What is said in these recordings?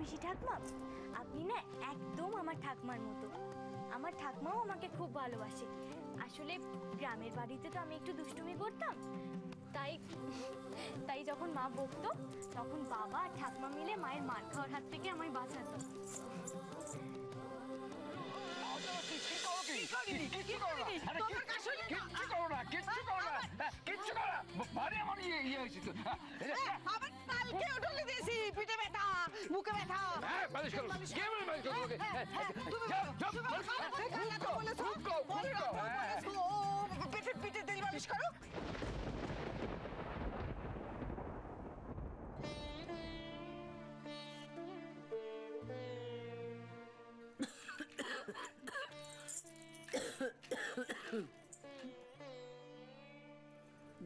পিসি ঠাকমা, আপনি না একদম আমার ঠাকমার মতো। আমার ঠাকমাও আমাকে খুব ভালোবাসে। আসলে গ্রামের বাড়িতে তো আমি একটু দুষ্টুমি করতাম, তাই তাই যখন মা বকতো তখন বাবা আর ঠাকমা মিলে মায়ের মার খাওয়ার হাত থেকে আমায় বাঁচাতো।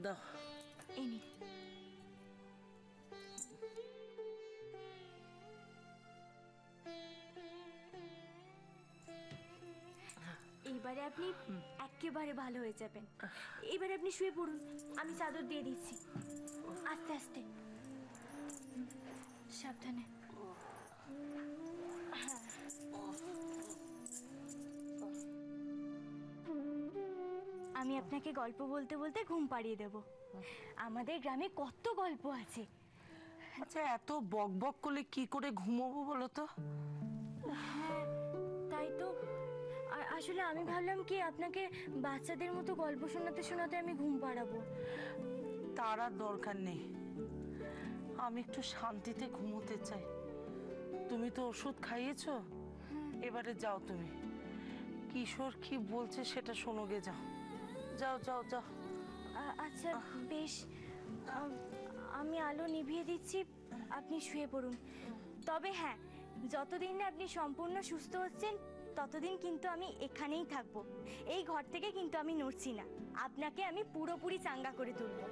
দাও এই নিন। এইবারে আপনি একেবারে ভালো হয়ে যাবেন। এবারে আপনি শুয়ে পড়ুন, আমি চাদর দিয়ে দিচ্ছি। আস্তে আস্তে, সাবধানে। আমি আপনাকে গল্প বলতে বলতে ঘুম পাড়িয়ে দেব। আমাদের গ্রামে কত গল্প আছে। আচ্ছা, এত বক বক করলে কি করে ঘুমোবো বলো তো? হ্যাঁ, তাই তো। আসলে আমি ভাবলাম কি আপনাকে বাচ্চাদের মতো গল্প শোনাতে শোনাতে আমি ঘুম পাড়াবো। তার আর দরকার নেই, আমি একটু শান্তিতে ঘুমোতে চাই। তুমি তো ওষুধ খাইয়েছো, এবারে যাও তুমি। কিশোর কি বলছে সেটা শোনো গে, যাও যাও যাও যাও। আচ্ছা বেশ, আমি আলো নিভিয়ে দিচ্ছি, আপনি শুয়ে পড়ুন। তবে হ্যাঁ, যতদিন না আপনি সম্পূর্ণ সুস্থ হচ্ছেন ততদিন কিন্তু আমি এখানেই থাকবো। এই ঘর থেকে কিন্তু আমি নড়ছি না। আপনাকে আমি পুরোপুরি চাঙ্গা করে তুলবো।